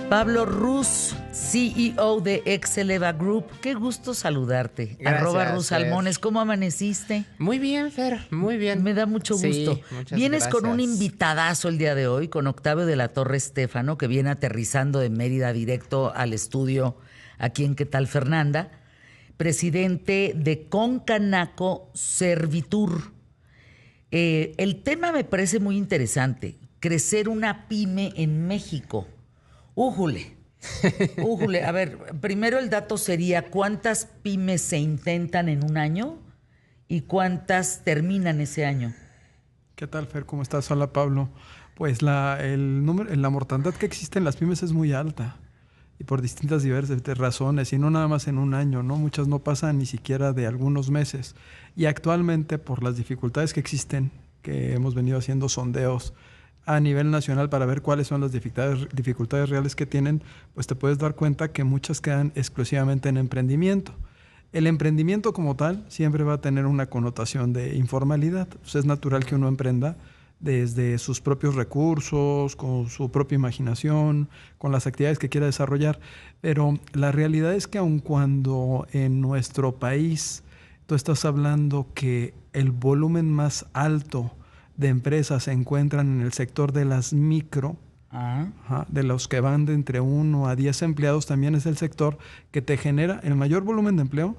Pablo Ruz, CEO de Exeleva Group. Qué gusto saludarte. Gracias, @Ruz Fer. Salmones. ¿Cómo amaneciste? Muy bien, Fer, muy bien. Me da mucho gusto. Sí, muchas Vienes con un gracias. invitadazo el día de hoy, con Octavio de la Torre Estéfano, que viene aterrizando de Mérida directo al estudio aquí en ¿Qué tal, Fernanda? Presidente de Concanaco Servitur. El tema me parece muy interesante. Crecer una pyme en México. Újule. A ver, primero el dato sería ¿cuántas pymes se intentan en un año y cuántas terminan ese año? ¿Qué tal, Fer? ¿Cómo estás? Hola, Pablo. Pues la mortandad que existe en las pymes es muy alta y por distintas diversas razones, y no nada más en un año, ¿no? Muchas no pasan ni siquiera de algunos meses. Y actualmente, por las dificultades que existen, que hemos venido haciendo sondeos a nivel nacional para ver cuáles son las dificultades reales que tienen, pues te puedes dar cuenta que muchas quedan exclusivamente en emprendimiento. El emprendimiento como tal siempre va a tener una connotación de informalidad. Pues es natural que uno emprenda desde sus propios recursos, con su propia imaginación, con las actividades que quiera desarrollar. Pero la realidad es que aun cuando en nuestro país tú estás hablando que el volumen más alto de empresas se encuentran en el sector de las micro, de los que van de entre 1 a 10 empleados, también es el sector que te genera el mayor volumen de empleo.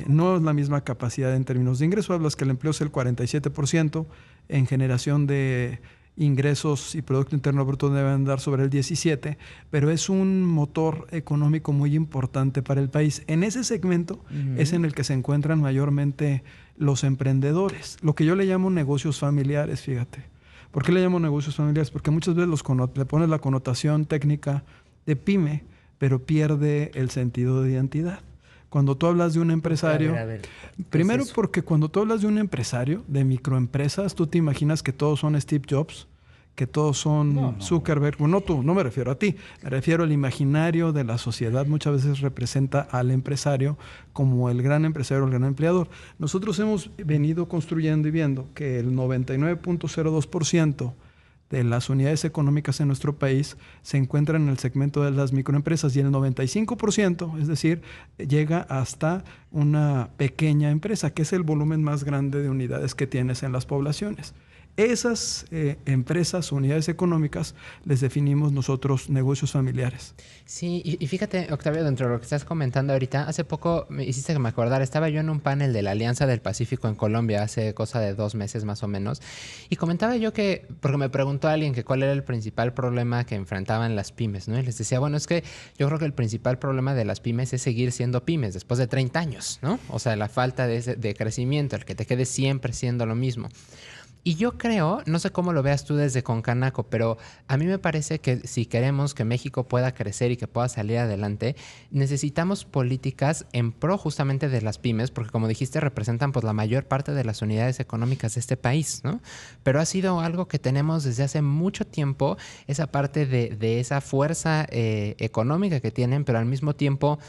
No es la misma capacidad en términos de ingreso. Hablas que el empleo es el 47%, en generación de ingresos y Producto Interno Bruto deben andar sobre el 17%, pero es un motor económico muy importante para el país. En ese segmento es en el que se encuentran mayormente los emprendedores, lo que yo le llamo negocios familiares, fíjate. ¿Por qué le llamo negocios familiares? Porque muchas veces le pones la connotación técnica de pyme, pero pierde el sentido de identidad. Cuando tú hablas de un empresario, A ver, primero es eso? porque cuando tú hablas de un empresario, de microempresas, tú te imaginas que todos son Steve Jobs, que todos son Zuckerberg. No me refiero a ti, me refiero al imaginario de la sociedad. Muchas veces representa al empresario como el gran empresario, el gran empleador. Nosotros hemos venido construyendo y viendo que el 99.02% de las unidades económicas en nuestro país se encuentran en el segmento de las microempresas, y el 95%, es decir, llega hasta una pequeña empresa, que es el volumen más grande de unidades que tienes en las poblaciones. Esas empresas, unidades económicas, les definimos nosotros negocios familiares. Sí, y fíjate, Octavio, dentro de lo que estás comentando ahorita, hace poco me hiciste que me acordara, estaba yo en un panel de la Alianza del Pacífico en Colombia, hace cosa de 2 meses más o menos, y comentaba yo que, porque me preguntó alguien que cuál era el principal problema que enfrentaban las pymes, ¿no? Y les decía, bueno, es que yo creo que el principal problema de las pymes es seguir siendo pymes después de 30 años, ¿no? O sea, la falta de crecimiento, el que te quedes siempre siendo lo mismo. Y yo creo, no sé cómo lo veas tú desde Concanaco, pero a mí me parece que si queremos que México pueda crecer y que pueda salir adelante, necesitamos políticas en pro justamente de las pymes, porque como dijiste, representan pues la mayor parte de las unidades económicas de este país, ¿no? Pero ha sido algo que tenemos desde hace mucho tiempo, esa parte de esa fuerza económica que tienen, pero al mismo tiempo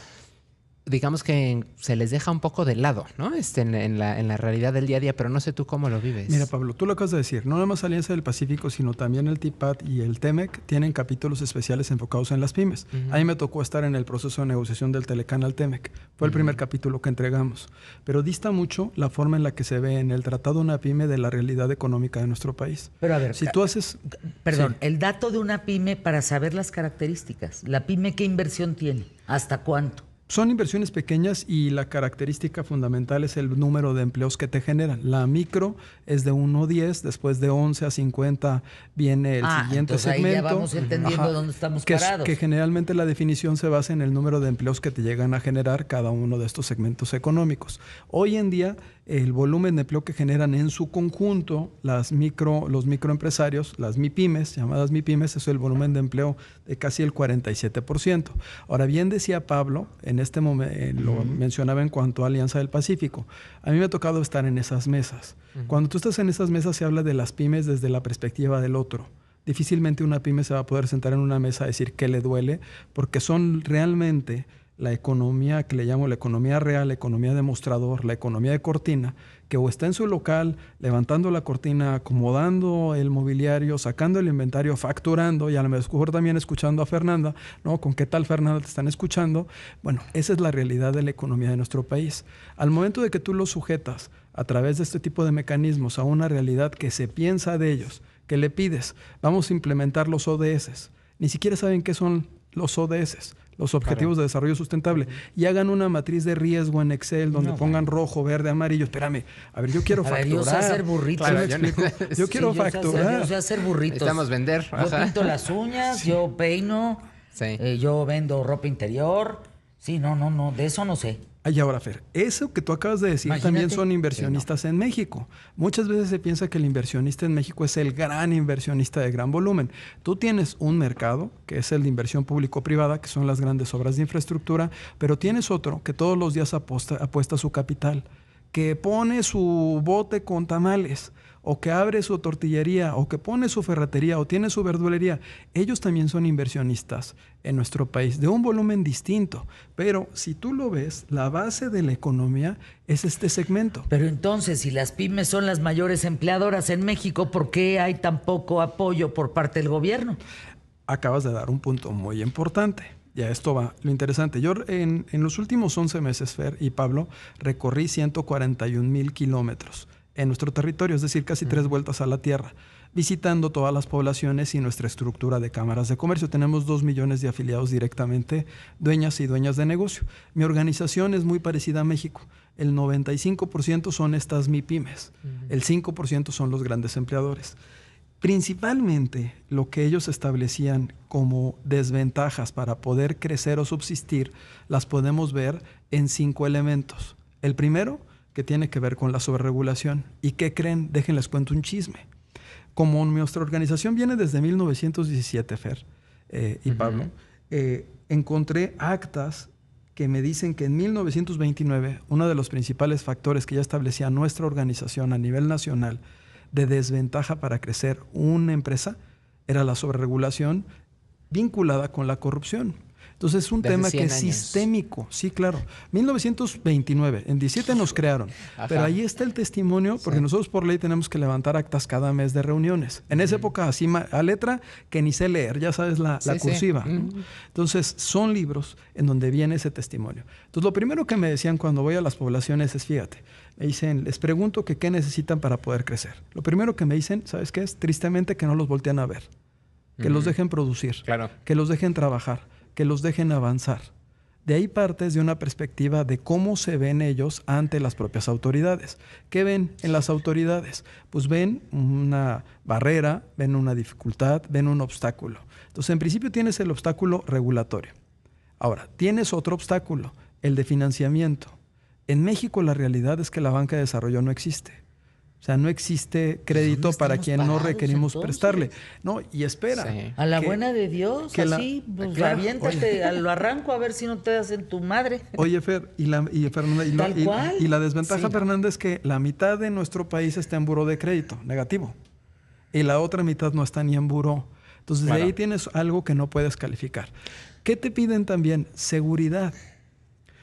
digamos que se les deja un poco de lado, ¿no? En la realidad del día a día, pero no sé tú cómo lo vives. Mira, Pablo, tú lo acabas de decir, no nada más Alianza del Pacífico, sino también el TIPAD y el TEMEC tienen capítulos especiales enfocados en las pymes. A mí me tocó estar en el proceso de negociación del Telecanal TEMEC. Fue el primer capítulo que entregamos. Pero dista mucho la forma en la que se ve en el tratado una pyme de la realidad económica de nuestro país. Pero a ver, si tú haces... Perdón, Sí. el dato de una pyme para saber las características. ¿La pyme qué inversión tiene? ¿Hasta cuánto? Son inversiones pequeñas y la característica fundamental es el número de empleos que te generan. La micro es de 1 a 10, después de 11 a 50 viene el siguiente entonces segmento. Ahí ya vamos entendiendo dónde estamos parados. Que generalmente la definición se basa en el número de empleos que te llegan a generar cada uno de estos segmentos económicos. Hoy en día, el volumen de empleo que generan en su conjunto los microempresarios, las MIPYMES, llamadas MIPYMES, es el volumen de empleo de casi el 47%. Ahora bien, decía Pablo, en este momento, lo mencionaba en cuanto a Alianza del Pacífico, a mí me ha tocado estar en esas mesas. Cuando tú estás en esas mesas se habla de las pymes desde la perspectiva del otro. Difícilmente una pyme se va a poder sentar en una mesa a decir qué le duele, porque son realmente la economía que le llamo la economía real, la economía de mostrador, la economía de cortina, que o está en su local, levantando la cortina, acomodando el mobiliario, sacando el inventario, facturando, y a lo mejor también escuchando a Fernanda, ¿no? ¿Con qué tal, Fernanda, te están escuchando? Bueno, esa es la realidad de la economía de nuestro país. Al momento de que tú lo sujetas a través de este tipo de mecanismos a una realidad que se piensa de ellos, que le pides, vamos a implementar los ODS. Ni siquiera saben qué son los ODS, los Objetivos de Desarrollo Sustentable, y hagan una matriz de riesgo en Excel donde pongan rojo, verde, amarillo. Espérame, a ver, yo quiero facturar. Yo sé hacer burritos. Claro, yo quiero facturar. Yo sé hacer burritos. Necesitamos vender. Yo pinto las uñas, yo peino, yo vendo ropa interior. Sí, no, de eso no sé. Y ahora, Fer, eso que tú acabas de decir, imagínate, también son inversionistas en México. Muchas veces se piensa que el inversionista en México es el gran inversionista de gran volumen. Tú tienes un mercado, que es el de inversión público-privada, que son las grandes obras de infraestructura, pero tienes otro que todos los días apuesta su capital, que pone su bote con tamales, o que abre su tortillería, o que pone su ferretería, o tiene su verdulería. Ellos también son inversionistas en nuestro país, de un volumen distinto. Pero si tú lo ves, la base de la economía es este segmento. Pero entonces, si las pymes son las mayores empleadoras en México, ¿por qué hay tan poco apoyo por parte del gobierno? Acabas de dar un punto muy importante. Ya esto va, lo interesante. Yo en los últimos 11 meses, Fer y Pablo, recorrí 141,000 kilómetros en nuestro territorio, es decir, casi 3 vueltas a la tierra, visitando todas las poblaciones y nuestra estructura de cámaras de comercio. Tenemos 2 millones de afiliados directamente, dueñas y dueñas de negocio. Mi organización es muy parecida a México. El 95% son estas MIPYMES, el 5% son los grandes empleadores. Principalmente lo que ellos establecían como desventajas para poder crecer o subsistir, las podemos ver en 5 elementos. El primero, que tiene que ver con la sobreregulación. ¿Y qué creen? Déjenles cuento un chisme. Como nuestra organización viene desde 1917, Fer y Pablo, encontré actas que me dicen que en 1929, uno de los principales factores que ya establecía nuestra organización a nivel nacional de desventaja para crecer una empresa era la sobreregulación vinculada con la corrupción. Entonces es un tema que es sistémico. Sí, claro. 1929, en 17 nos crearon. Pero ahí está el testimonio, porque nosotros por ley tenemos que levantar actas cada mes de reuniones. En esa época, así a letra, que ni sé leer, ya sabes, la cursiva. ¿No? Entonces son libros en donde viene ese testimonio. Entonces lo primero que me decían cuando voy a las poblaciones es, fíjate, me dicen, les pregunto que qué necesitan para poder crecer. Lo primero que me dicen, ¿sabes qué es? Tristemente que no los voltean a ver. Que los dejen producir. Claro. Que los dejen trabajar. Que los dejen avanzar. De ahí partes de una perspectiva de cómo se ven ellos ante las propias autoridades. ¿Qué ven en las autoridades? Pues ven una barrera, ven una dificultad, ven un obstáculo. Entonces, en principio tienes el obstáculo regulatorio. Ahora, tienes otro obstáculo, el de financiamiento. En México la realidad es que la banca de desarrollo no existe. O sea, no existe crédito para quien no requerimos prestarle. No, y espera. Sí. A la buena de Dios, así, pues claro, aviéntate a lo arranco a ver si no te das en tu madre. Oye, Fer, Fernanda, y la desventaja, Fernanda, es que la mitad de nuestro país está en buró de crédito, negativo. Y la otra mitad no está ni en buró. Entonces, de ahí tienes algo que no puedes calificar. ¿Qué te piden también? Seguridad.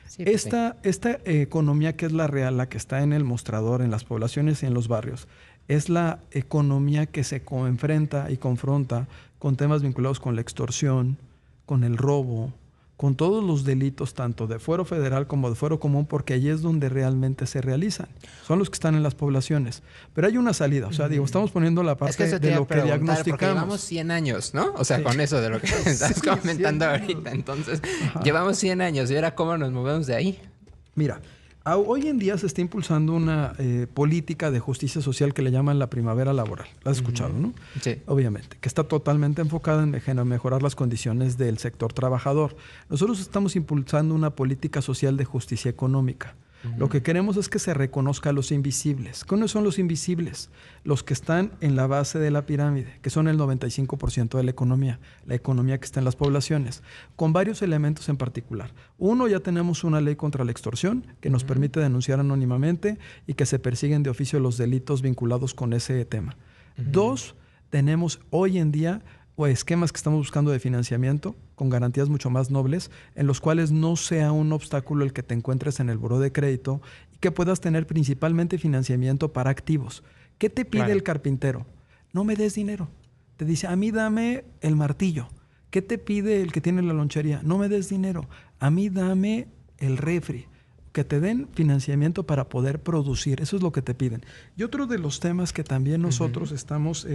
Sí, esta economía que es la real, la que está en el mostrador, en las poblaciones y en los barrios, es la economía que se enfrenta y confronta con temas vinculados con la extorsión, con el robo, con todos los delitos, tanto de fuero federal como de fuero común, porque allí es donde realmente se realizan. Son los que están en las poblaciones. Pero hay una salida. O sea, digo, estamos poniendo la parte de lo que diagnosticamos. Llevamos 100 años, ¿no? O sea, con eso de lo que estás comentando ahorita. Entonces, llevamos 100 años. ¿Y ahora cómo nos movemos de ahí? Mira, hoy en día se está impulsando una política de justicia social que le llaman la primavera laboral. La has escuchado, ¿no? Sí. Obviamente, que está totalmente enfocada en mejorar las condiciones del sector trabajador. Nosotros estamos impulsando una política social de justicia económica. Lo que queremos es que se reconozca a los invisibles. ¿Cuáles son los invisibles? Los que están en la base de la pirámide, que son el 95% de la economía que está en las poblaciones, con varios elementos en particular. Uno, ya tenemos una ley contra la extorsión que nos permite denunciar anónimamente y que se persiguen de oficio los delitos vinculados con ese tema. Dos, tenemos hoy en día o esquemas que estamos buscando de financiamiento con garantías mucho más nobles, en los cuales no sea un obstáculo el que te encuentres en el buró de crédito y que puedas tener principalmente financiamiento para activos. ¿Qué te pide el carpintero? No me des dinero. Te dice, a mí dame el martillo. ¿Qué te pide el que tiene la lonchería? No me des dinero. A mí dame el refri. Que te den financiamiento para poder producir. Eso es lo que te piden. Y otro de los temas que también nosotros estamos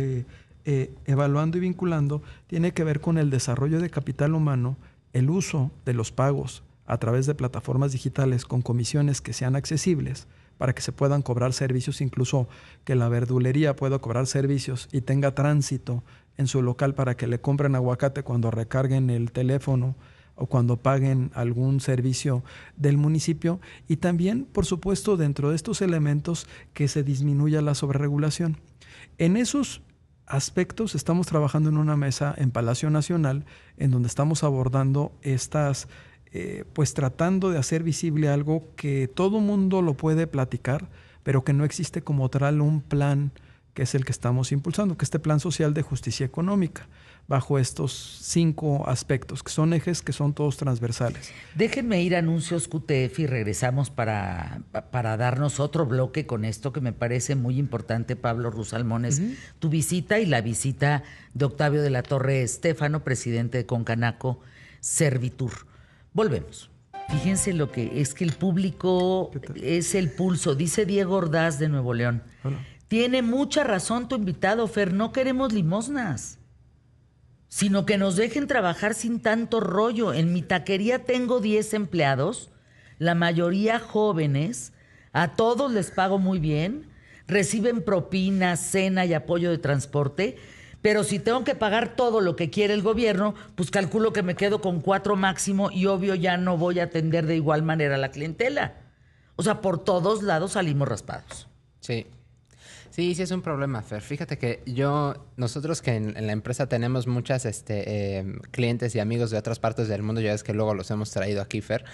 evaluando y vinculando tiene que ver con el desarrollo de capital humano, el uso de los pagos a través de plataformas digitales con comisiones que sean accesibles para que se puedan cobrar servicios, incluso que la verdulería pueda cobrar servicios y tenga tránsito en su local para que le compren aguacate cuando recarguen el teléfono o cuando paguen algún servicio del municipio. Y también, por supuesto, dentro de estos elementos, que se disminuya la sobreregulación. En esos aspectos estamos trabajando en una mesa en Palacio Nacional, en donde estamos abordando estas, pues tratando de hacer visible algo que todo mundo lo puede platicar, pero que no existe como tal un plan, que es el que estamos impulsando, que es este plan social de justicia económica, bajo estos 5 aspectos, que son ejes que son todos transversales. Déjenme ir a anuncios QTF y regresamos para darnos otro bloque con esto que me parece muy importante, Pablo Rusalmones. Tu visita y la visita de Octavio de la Torre Estéfano, presidente de Concanaco Servitur. Volvemos. Fíjense lo que es, que el público es el pulso. Dice Diego Ordaz de Nuevo León. Hola. Tiene mucha razón tu invitado, Fer. No queremos limosnas, sino que nos dejen trabajar sin tanto rollo. En mi taquería tengo 10 empleados, la mayoría jóvenes, a todos les pago muy bien, reciben propinas, cena y apoyo de transporte, pero si tengo que pagar todo lo que quiere el gobierno, pues calculo que me quedo con 4 máximo y obvio ya no voy a atender de igual manera a la clientela. O sea, por todos lados salimos raspados. Sí. Sí, sí es un problema, Fer. Fíjate que nosotros que en la empresa tenemos muchas clientes y amigos de otras partes del mundo, ya es que luego los hemos traído aquí, Fer.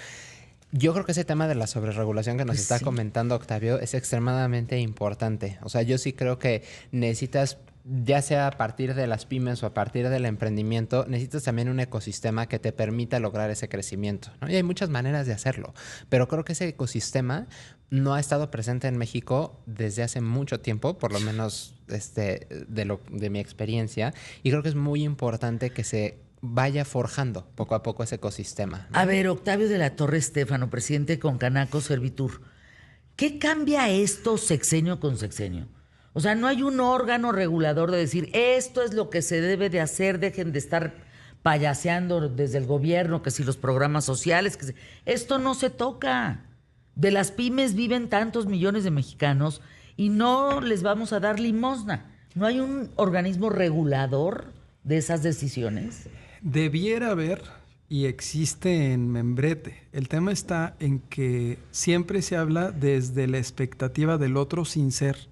Yo creo que ese tema de la sobreregulación que nos está comentando Octavio es extremadamente importante. O sea, yo sí creo que necesitas, ya sea a partir de las pymes o a partir del emprendimiento, necesitas también un ecosistema que te permita lograr ese crecimiento, ¿no? Y hay muchas maneras de hacerlo, pero creo que ese ecosistema no ha estado presente en México desde hace mucho tiempo, por lo menos de mi experiencia, y creo que es muy importante que se vaya forjando poco a poco ese ecosistema, ¿no? A ver, Octavio de la Torre Estéfano, presidente de Concanaco Servitur, ¿qué cambia esto sexenio con sexenio? O sea, no hay un órgano regulador de decir, esto es lo que se debe de hacer, dejen de estar payaseando desde el gobierno, que si los programas sociales, esto no se toca. De las pymes viven tantos millones de mexicanos y no les vamos a dar limosna. ¿No hay un organismo regulador de esas decisiones? Debiera haber, y existe en membrete. El tema está en que siempre se habla desde la expectativa del otro sin ser.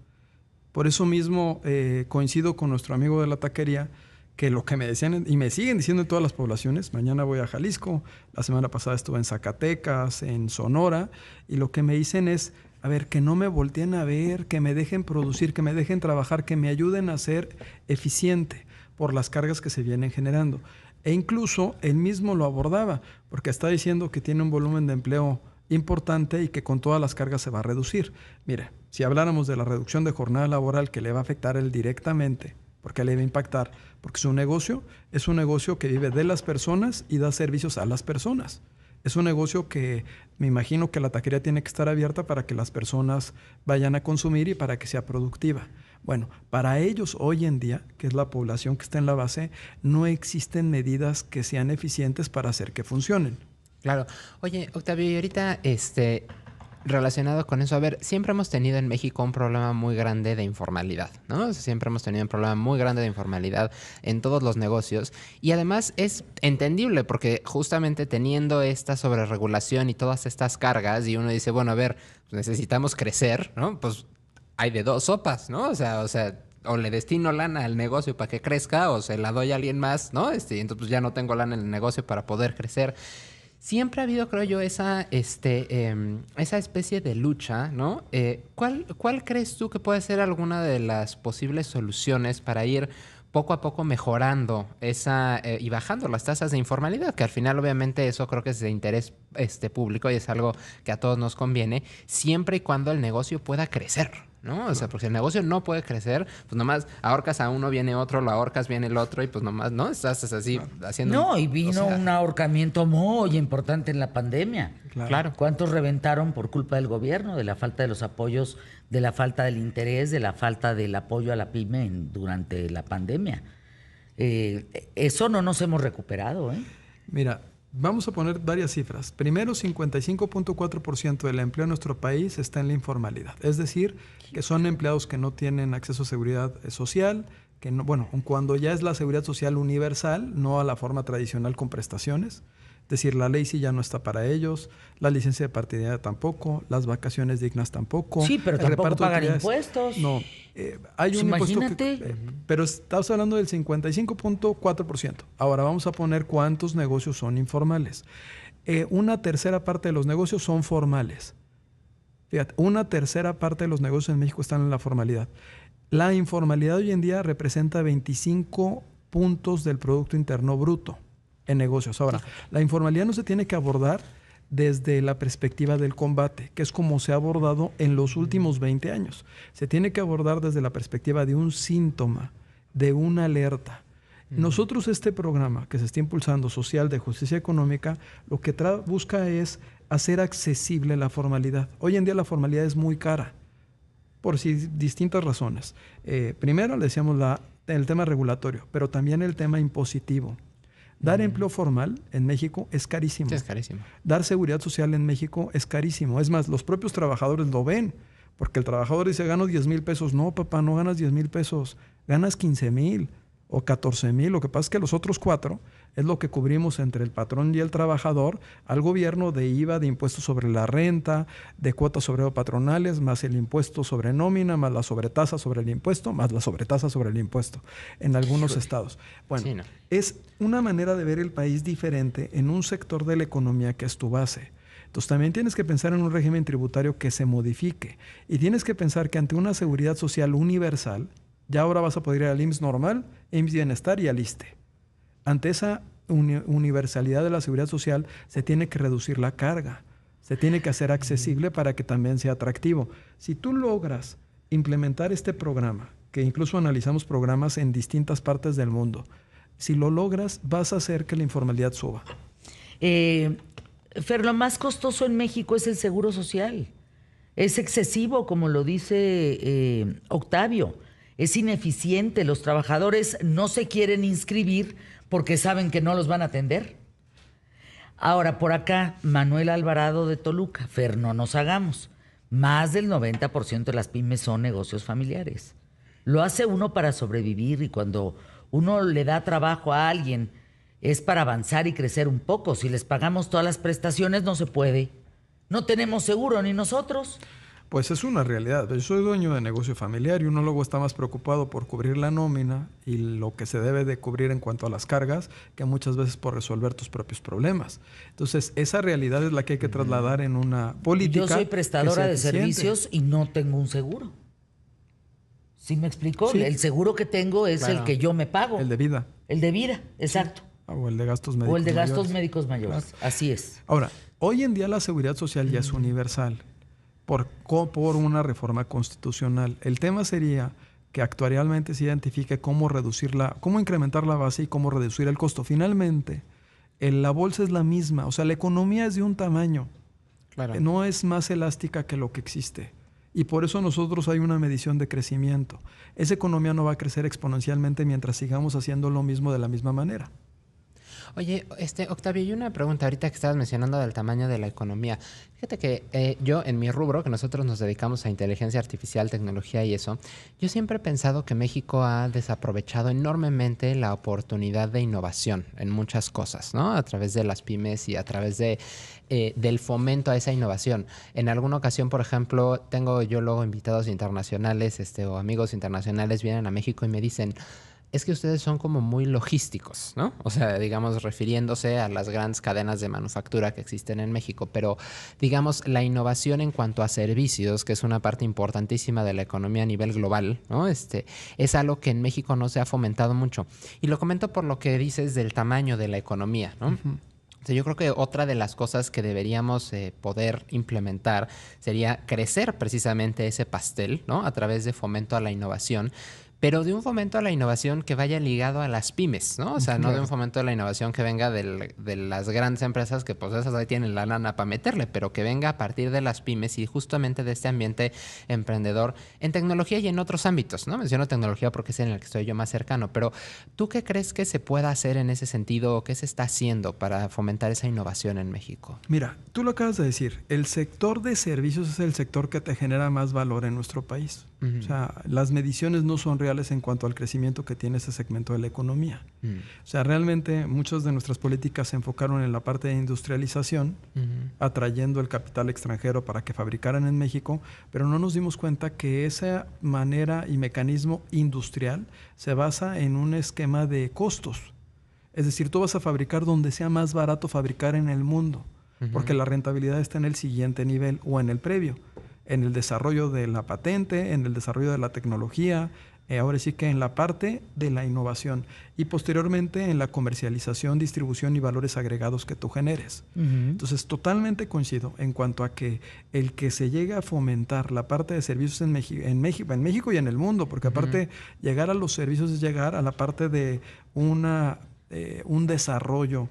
Por eso mismo coincido con nuestro amigo de la taquería, que lo que me decían, y me siguen diciendo en todas las poblaciones, mañana voy a Jalisco, la semana pasada estuve en Zacatecas, en Sonora, y lo que me dicen es, a ver, que no me volteen a ver, que me dejen producir, que me dejen trabajar, que me ayuden a ser eficiente por las cargas que se vienen generando. E incluso él mismo lo abordaba, porque está diciendo que tiene un volumen de empleo importante y que con todas las cargas se va a reducir. Mire, si habláramos de la reducción de jornada laboral que le va a afectar a él directamente, porque le va a impactar, porque su negocio es un negocio que vive de las personas y da servicios a las personas. Es un negocio que me imagino que la taquería tiene que estar abierta para que las personas vayan a consumir y para que sea productiva. Bueno, para ellos hoy en día, que es la población que está en la base, no existen medidas que sean eficientes para hacer que funcionen. Claro. Oye, Octavio, y ahorita relacionado con eso, a ver, siempre hemos tenido en México un problema muy grande de informalidad, ¿no? O sea, siempre hemos tenido un problema muy grande de informalidad en todos los negocios y además es entendible porque justamente teniendo esta sobreregulación y todas estas cargas y uno dice, bueno, a ver, necesitamos crecer, ¿no? Pues hay de dos sopas, ¿no? O sea, o le destino lana al negocio para que crezca o se la doy a alguien más, ¿no? Entonces pues ya no tengo lana en el negocio para poder crecer. Siempre ha habido, creo yo, esa especie de lucha, ¿no? ¿Cuál crees tú que puede ser alguna de las posibles soluciones para ir poco a poco mejorando y bajando las tasas de informalidad, que al final obviamente eso creo que es de interés público y es algo que a todos nos conviene, siempre y cuando el negocio pueda crecer, ¿no? O sea, porque si el negocio no puede crecer, pues nomás ahorcas a uno, viene otro, lo ahorcas, viene el otro y pues nomás, ¿no? Estás así haciendo... No, y vino un ahorcamiento muy importante en la pandemia. Claro. ¿Cuántos reventaron por culpa del gobierno, de la falta de los apoyos, de la falta del interés, de la falta del apoyo a la pyme durante la pandemia? Eso no nos hemos recuperado, ¿eh? Mira, vamos a poner varias cifras. Primero, 55.4% del empleo en nuestro país está en la informalidad. Es decir, que son empleados que no tienen acceso a seguridad social, que no, bueno, cuando ya es la seguridad social universal, no a la forma tradicional con prestaciones. Es decir, la ley sí ya no está para ellos, la licencia de paternidad tampoco, las vacaciones dignas tampoco. Sí, pero tampoco pagan impuestos. No, hay Pues un imagínate. impuesto pero estamos hablando del 55.4%. Ahora vamos a poner cuántos negocios son informales. Una tercera parte de los negocios son formales. Fíjate, una tercera parte de los negocios en México están en la formalidad. La informalidad hoy en día representa 25 puntos del Producto Interno Bruto en negocios. Ahora, la informalidad no se tiene que abordar desde la perspectiva del combate, que es como se ha abordado en los últimos 20 años. Se tiene que abordar desde la perspectiva de un síntoma, de una alerta. Nosotros este programa que se está impulsando, social de justicia económica, lo que busca es hacer accesible la formalidad. Hoy en día la formalidad es muy cara, por distintas razones. Primero, le decíamos el tema regulatorio, pero también el tema impositivo. Dar empleo formal en México es carísimo. Sí, es carísimo. Dar seguridad social en México es carísimo. Es más, los propios trabajadores lo ven, porque el trabajador dice, gano 10,000 pesos. No, papá, no ganas 10,000 pesos, ganas 15,000 o 14,000. Lo que pasa es que los otros 4 es lo que cubrimos entre el patrón y el trabajador al gobierno de IVA, de impuestos sobre la renta, de cuotas sobre patronales, más el impuesto sobre nómina, más la sobretasa sobre el impuesto, más la sobretasa sobre el impuesto en algunos estados. Bueno, Sí, ¿no? Es una manera de ver el país diferente en un sector de la economía que es tu base. Entonces también tienes que pensar en un régimen tributario que se modifique y tienes que pensar que ante una seguridad social universal, ya ahora vas a poder ir al IMSS normal, IMSS Bienestar y al ISSSTE. Ante esa universalidad de la seguridad social se tiene que reducir la carga, se tiene que hacer accesible para que también sea atractivo. Si tú logras implementar este programa, que incluso analizamos programas en distintas partes del mundo, si lo logras vas a hacer que la informalidad suba. Fer, lo más costoso en México es el seguro social. Es excesivo, como lo dice Octavio. Es ineficiente. Los trabajadores no se quieren inscribir porque saben que no los van a atender. Ahora, por acá, Manuel Alvarado de Toluca. Fer, no nos hagamos. Más del 90% de las pymes son negocios familiares. Lo hace uno para sobrevivir y cuando uno le da trabajo a alguien es para avanzar y crecer un poco. Si les pagamos todas las prestaciones no se puede. No tenemos seguro ni nosotros. Pues es una realidad. Yo soy dueño de negocio familiar y uno luego está más preocupado por cubrir la nómina y lo que se debe de cubrir en cuanto a las cargas que muchas veces por resolver tus propios problemas. Entonces, esa realidad es la que hay que trasladar en una política. Yo soy prestadora de eficiente. servicios y no tengo un seguro. ¿Sí me explico? Sí. El seguro que tengo es Claro. el que yo me pago. El de vida. El de vida, exacto. O el de gastos médicos O el de gastos mayores. médicos mayores. Claro. Así es. Ahora, hoy en día la seguridad social ya es universal por una reforma constitucional. El tema sería que actuarialmente se identifique cómo cómo incrementar la base y cómo reducir el costo. Finalmente, la bolsa es la misma, o sea, la economía es de un tamaño, Claro. no es más elástica que lo que existe. Y por eso nosotros hay una medición de crecimiento. Esa economía no va a crecer exponencialmente mientras sigamos haciendo lo mismo de la misma manera. Oye, Octavio, y una pregunta ahorita que estabas mencionando del tamaño de la economía. Fíjate que yo, en mi rubro, que nosotros nos dedicamos a inteligencia artificial, tecnología y eso, yo siempre he pensado que México ha desaprovechado enormemente la oportunidad de innovación en muchas cosas, ¿no? A través de las pymes y a través del fomento a esa innovación. En alguna ocasión, por ejemplo, tengo yo luego invitados internacionales o amigos internacionales vienen a México y me dicen, es que ustedes son como muy logísticos, ¿no? O sea, digamos, refiriéndose a las grandes cadenas de manufactura que existen en México, pero digamos, la innovación en cuanto a servicios, que es una parte importantísima de la economía a nivel global, ¿no? Es algo que en México no se ha fomentado mucho. Y lo comento por lo que dices del tamaño de la economía, ¿no? O sea, yo creo que otra de las cosas que deberíamos poder implementar sería crecer precisamente ese pastel, ¿no? A través de fomento a la innovación, pero de un fomento a la innovación que vaya ligado a las pymes, ¿no? O sea, no de un fomento a la innovación que venga de las grandes empresas que pues esas ahí tienen la lana para meterle, pero que venga a partir de las pymes y justamente de este ambiente emprendedor en tecnología y en otros ámbitos, ¿no? Menciono tecnología porque es en el que estoy yo más cercano, pero ¿tú qué crees que se pueda hacer en ese sentido o qué se está haciendo para fomentar esa innovación en México? Mira, tú lo acabas de decir, el sector de servicios es el sector que te genera más valor en nuestro país. O sea, las mediciones no son reales en cuanto al crecimiento que tiene ese segmento de la economía. O sea, realmente muchas de nuestras políticas se enfocaron en la parte de industrialización, atrayendo el capital extranjero para que fabricaran en México, pero no nos dimos cuenta que esa manera y mecanismo industrial se basa en un esquema de costos. Es decir, tú vas a fabricar donde sea más barato fabricar en el mundo, porque la rentabilidad está en el siguiente nivel o en el previo, en el desarrollo de la patente, en el desarrollo de la tecnología, ahora sí que en la parte de la innovación y posteriormente en la comercialización, distribución y valores agregados que tú generes. Entonces, totalmente coincido en cuanto a que el que se llegue a fomentar la parte de servicios en México y en el mundo, porque aparte llegar a los servicios es llegar a la parte de un desarrollo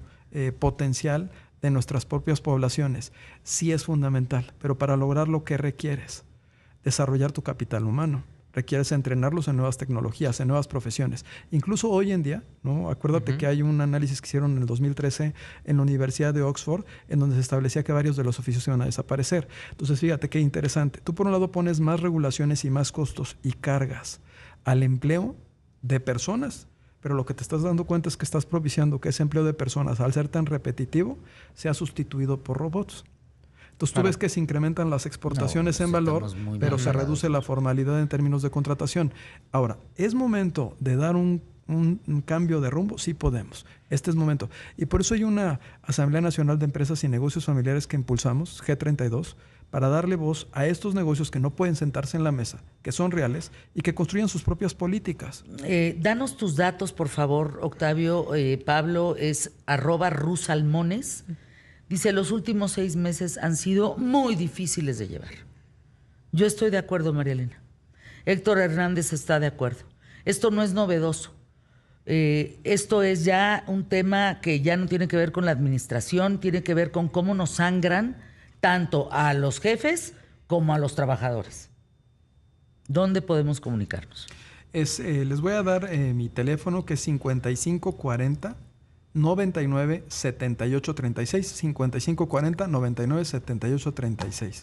potencial de nuestras propias poblaciones. Sí es fundamental, pero para lograrlo, ¿qué requieres? Desarrollar tu capital humano. Requieres entrenarlos en nuevas tecnologías, en nuevas profesiones. Incluso hoy en día, ¿no? Acuérdate que hay un análisis que hicieron en el 2013 en la Universidad de Oxford, en donde se establecía que varios de los oficios iban a desaparecer. Entonces, fíjate qué interesante. Tú, por un lado, pones más regulaciones y más costos y cargas al empleo de personas, pero lo que te estás dando cuenta es que estás propiciando que ese empleo de personas, al ser tan repetitivo, sea sustituido por robots. Entonces tú ves que se incrementan las exportaciones en valor, pero se reduce la formalidad en términos de contratación. Ahora, ¿es momento de dar un cambio de rumbo? Sí podemos. Este es momento. Y por eso hay una Asamblea Nacional de Empresas y Negocios Familiares que impulsamos, G32, para darle voz a estos negocios que no pueden sentarse en la mesa, que son reales y que construyan sus propias políticas. Danos tus datos, por favor, Octavio. Pablo es @rusalmones. Dice, los últimos 6 meses han sido muy difíciles de llevar. Yo estoy de acuerdo, María Elena. Héctor Hernández está de acuerdo. Esto no es novedoso. Esto es ya un tema que ya no tiene que ver con la administración, tiene que ver con cómo nos sangran tanto a los jefes como a los trabajadores. ¿Dónde podemos comunicarnos? Les voy a dar mi teléfono, que es 5540 99 78 36, 5540 99 78 36.